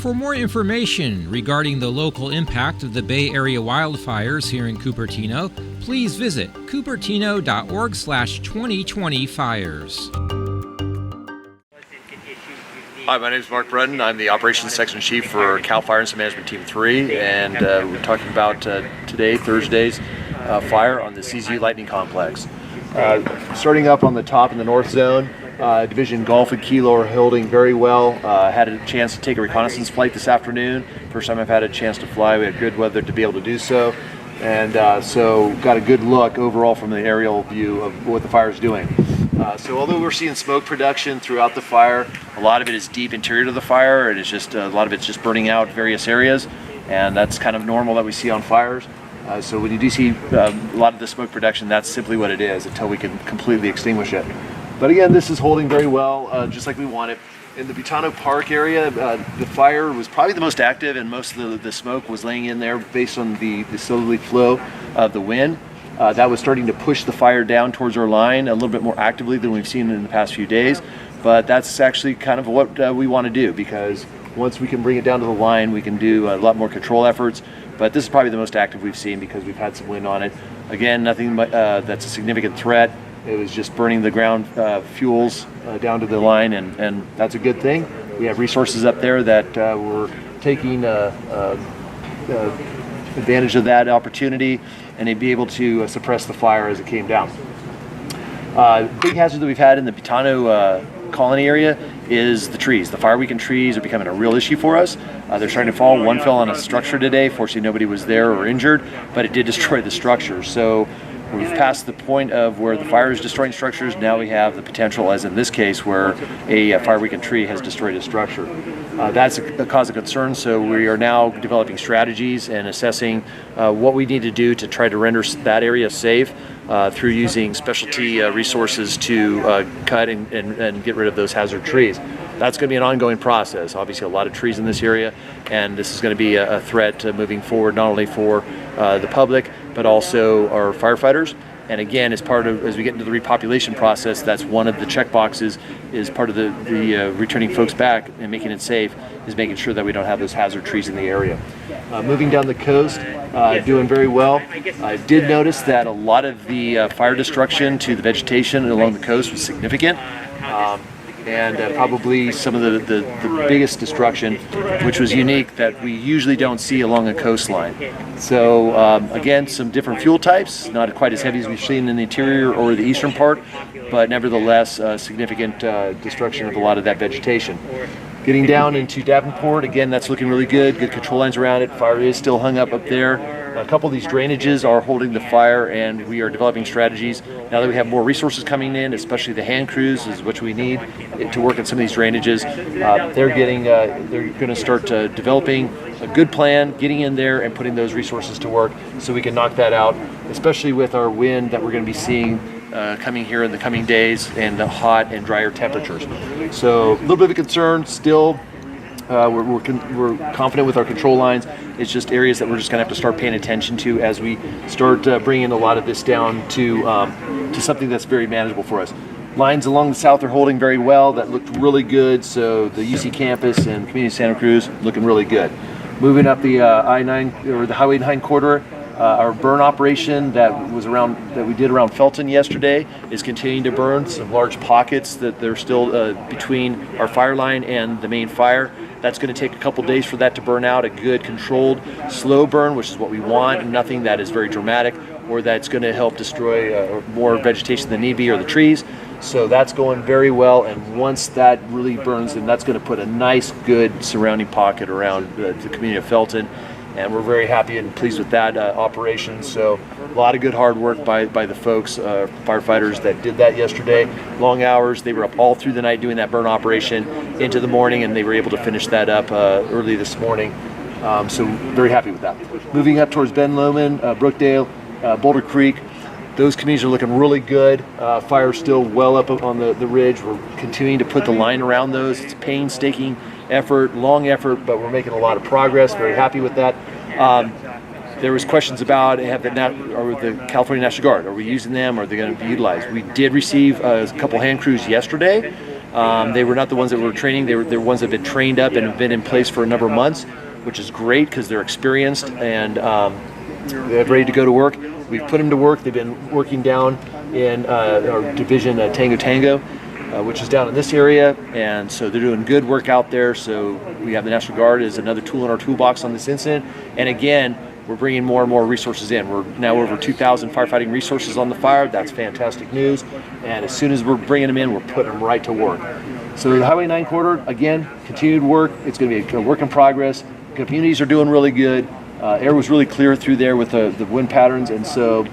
For more information regarding the local impact of the Bay Area wildfires here in Cupertino, please visit cupertino.org/2020fires. Hi, my name is Mark Brunton. I'm the Operations Section Chief for CAL Fire Incident Management Team 3, and we're talking about today, Thursday's fire on the CZU Lightning Complex. Starting up on the top in the North Zone, Division Golf and Kilo are holding very well. Had a chance to take a reconnaissance flight this afternoon. First time I've had a chance to fly. We had good weather to be able to do so. And so got a good look overall from the aerial view of what the fire is doing. So although we're seeing smoke production throughout the fire, a lot of it is deep interior to the fire, and it's just a lot of it's just burning out various areas, and that's kind of normal that we see on fires. So when you do see a lot of the smoke production, that's simply what it is until we can completely extinguish it. But again, this is holding very well, just like we want it. In the Butano Park area, the fire was probably the most active, and most of the smoke was laying in there based on the southerly flow of the wind. That was starting to push the fire down towards our line a little bit more actively than we've seen in the past few days. But that's actually kind of what we want to do, because once we can bring it down to the line, we can do a lot more control efforts. But this is probably the most active we've seen because we've had some wind on it. Again, nothing that's a significant threat. It was just burning the ground fuels down to the line, and that's a good thing. We have resources up there that we're taking advantage of that opportunity, and they'd be able to suppress the fire as it came down. Big hazard that we've had in the Butano colony area is the trees. The fire weakened trees are becoming a real issue for us. They're starting to fall. One fell on a structure today. Fortunately, nobody was there or injured, but it did destroy the structure. So we've passed the point of where the fire is destroying structures. Now we have the potential, as in this case, where a fire weakened tree has destroyed a structure. That's a cause of concern, so we are now developing strategies and assessing what we need to do to try to render that area safe through using specialty resources to cut and get rid of those hazard trees. That's going to be an ongoing process. Obviously, a lot of trees in this area, and this is going to be a threat moving forward, not only for the public, but also our firefighters. And again, as we get into the repopulation process, that's one of the check boxes, is part of the returning folks back and making it safe, is making sure that we don't have those hazard trees in the area. Moving down the coast, doing very well. I did notice that a lot of the fire destruction to the vegetation along the coast was significant. And probably some of the biggest destruction, which was unique, that we usually don't see along a coastline. So again, some different fuel types, not quite as heavy as we've seen in the interior or the eastern part, but nevertheless significant destruction of a lot of that vegetation. Getting down into Davenport, again, that's looking really good. Good control lines around it. Fire is still hung up there. A couple of these drainages are holding the fire, and we are developing strategies. Now that we have more resources coming in, especially the hand crews, which we need to work on some of these drainages, they're going to start developing a good plan, getting in there and putting those resources to work so we can knock that out, especially with our wind that we're going to be seeing coming here in the coming days, and the hot and drier temperatures. So a little bit of a concern still. We're confident with our control lines. It's just areas that we're just going to have to start paying attention to as we start bringing a lot of this down to something that's very manageable for us. Lines along the south are holding very well. That looked really good. So the UC campus and Community of Santa Cruz looking really good. Moving up the I-9 or the Highway 9 corridor. Our burn operation that we did around Felton yesterday is continuing to burn. Some large pockets that they're still between our fire line and the main fire. That's going to take a couple days for that to burn out. A good controlled slow burn, which is what we want, and nothing that is very dramatic or that's going to help destroy more vegetation than need be, or the trees. So that's going very well, and once that really burns, then that's going to put a nice good surrounding pocket around the community of Felton. And we're very happy and pleased with that operation. So a lot of good hard work by the folks, firefighters that did that yesterday. Long hours. They were up all through the night doing that burn operation into the morning, and they were able to finish that up early this morning. So very happy with that. Moving up towards Ben Lomond, Brookdale, Boulder Creek. Those communities are looking really good. Fire's still well up on the ridge. We're continuing to put the line around those. It's painstaking effort, long effort, but we're making a lot of progress. Very happy with that. There was questions about the California National Guard. Are we using them? Are they going to be utilized? We did receive a couple hand crews yesterday They were not the ones that were training. They're ones that have been trained up and have been in place for a number of months, which is great because they're experienced and they're ready to go to work. We've put them to work. They've been working down in our division Tango Tango, which is down in this area, and so they're doing good work out there. So we have the National Guard as another tool in our toolbox on this incident. And again, we're bringing more and more resources in. We're now over 2,000 firefighting resources on the fire. That's fantastic news. And as soon as we're bringing them in, we're putting them right to work. So the Highway 9 corridor, again, continued work. It's going to be a work in progress. Communities are doing really good. Air was really clear through there with the wind patterns, and so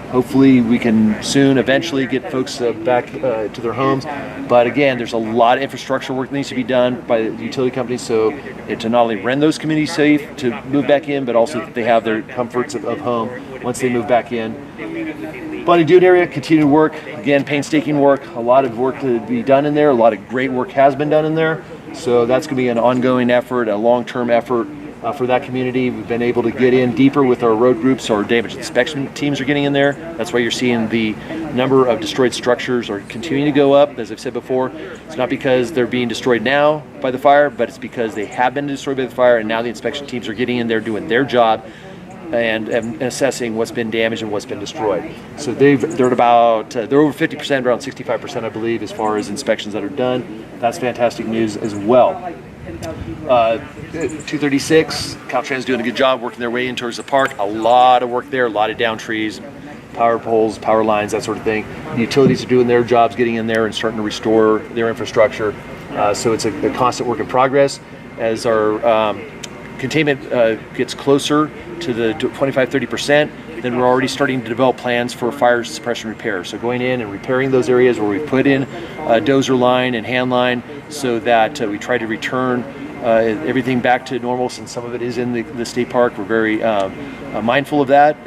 hopefully we can soon eventually get folks back to their homes. But again, there's a lot of infrastructure work that needs to be done by the utility companies, so to not only render those communities safe to move back in, but also that they have their comforts of home once they move back in. Bonnie Doon area, continued work. Again, painstaking work. A lot of work to be done in there. A lot of great work has been done in there. So that's going to be an ongoing effort, a long-term effort. For that community. We've been able to get in deeper with our road groups. Our damage inspection teams are getting in there. That's why you're seeing the number of destroyed structures are continuing to go up. As I've said before, it's not because they're being destroyed now by the fire, but it's because they have been destroyed by the fire, and now the inspection teams are getting in there doing their job and assessing what's been damaged and what's been destroyed. So they're over 50%, around 65%, I believe, as far as inspections that are done. That's fantastic news as well. 236, Caltrans doing a good job working their way in towards the park. A lot of work there, a lot of down trees, power poles, power lines, that sort of thing. The utilities are doing their jobs, getting in there and starting to restore their infrastructure. So it's a constant work in progress. As our containment gets closer to the 25-30%, then we're already starting to develop plans for fire suppression repair. So going in and repairing those areas where we put in dozer line and hand line, so that we try to return everything back to normal. Since some of it is in the state park, we're very mindful of that.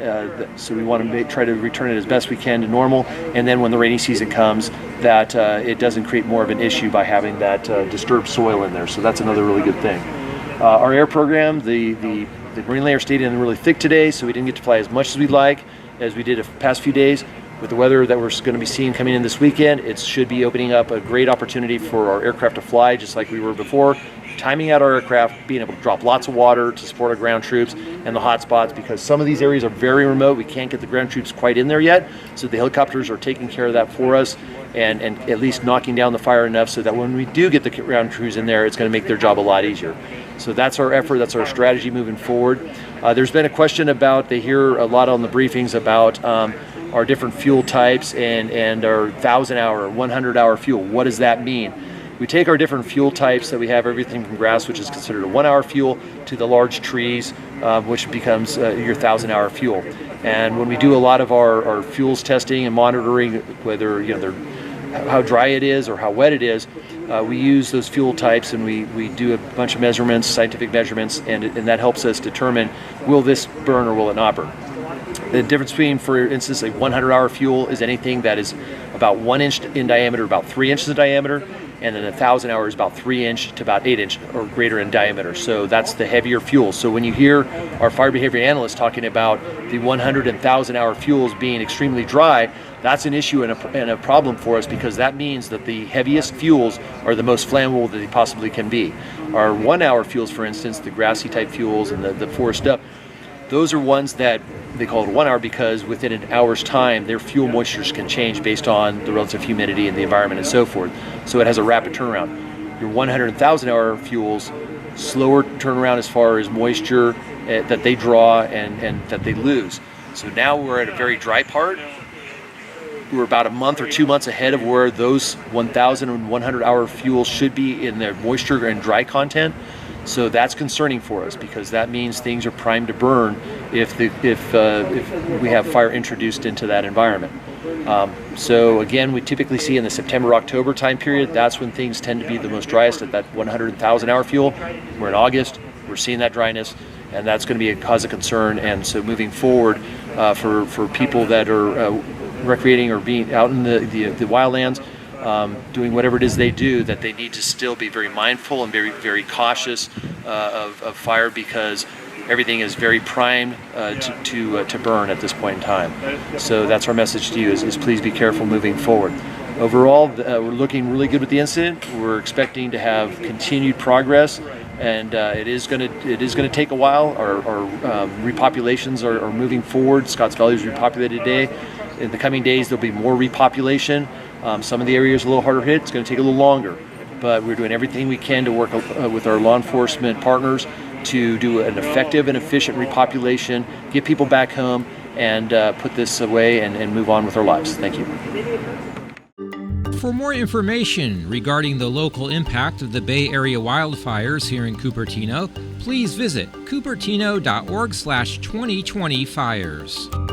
So we want to try to return it as best we can to normal. And then when the rainy season comes, that it doesn't create more of an issue by having that disturbed soil in there. So that's another really good thing. Our air program, the marine layer stayed in really thick today, so we didn't get to fly as much as we'd like as we did the past few days. With the weather that we're going to be seeing coming in this weekend, it should be opening up a great opportunity for our aircraft to fly just like we were before. Timing out our aircraft, being able to drop lots of water to support our ground troops and the hot spots, because some of these areas are very remote. We can't get the ground troops quite in there yet, so the helicopters are taking care of that for us and at least knocking down the fire enough so that when we do get the ground crews in there, it's going to make their job a lot easier. So that's our effort, that's our strategy moving forward. There's been a question about, they hear a lot on the briefings about our different fuel types and our 1,000-hour, 100-hour fuel. What does that mean? We take our different fuel types that we have, everything from grass, which is considered a 1-hour fuel, to the large trees, which becomes your 1,000-hour fuel. And when we do a lot of our fuels testing and monitoring, whether how dry it is or how wet it is, we use those fuel types and we do a bunch of measurements, scientific measurements, and that helps us determine, will this burn or will it not burn? The difference between, for instance, a 100-hour fuel is anything that is about 1 inch in diameter, about 3 inches in diameter, and then 1,000 hours is about 3 inch to about 8 inch or greater in diameter. So that's the heavier fuel. So when you hear our fire behavior analysts talking about the 100 and 1,000-hour fuels being extremely dry, that's an issue and a problem for us, because that means that the heaviest fuels are the most flammable that they possibly can be. Our 1-hour fuels, for instance, the grassy type fuels and the forest stuff, those are ones that they call it 1 hour because within an hour's time their fuel moistures can change based on the relative humidity in the environment and so forth. So it has a rapid turnaround. Your 100,000-hour fuels, slower turnaround as far as moisture that they draw and that they lose. So now we're at a very dry part. We're about a month or 2 months ahead of where those 1,000 and 100-hour fuels should be in their moisture and dry content. So that's concerning for us, because that means things are primed to burn if we have fire introduced into that environment. So again, we typically see in the September-October time period, that's when things tend to be the most driest at that 100,000-hour fuel. We're in August, we're seeing that dryness, and that's going to be a cause of concern. And so moving forward, for people that are recreating or being out in the wildlands, doing whatever it is they do, that they need to still be very mindful and very, very cautious of fire, because everything is very primed to burn at this point in time. So that's our message to you, is please be careful moving forward. Overall, we're looking really good with the incident. We're expecting to have continued progress, and it is going to take a while. Our repopulations are moving forward. Scotts Valley is repopulated today. In the coming days, there'll be more repopulation. Some of the areas are a little harder hit. It's going to take a little longer, but we're doing everything we can to work with our law enforcement partners to do an effective and efficient repopulation, get people back home, and put this away and move on with our lives. Thank you. For more information regarding the local impact of the Bay Area wildfires here in Cupertino, please visit cupertino.org/2020fires.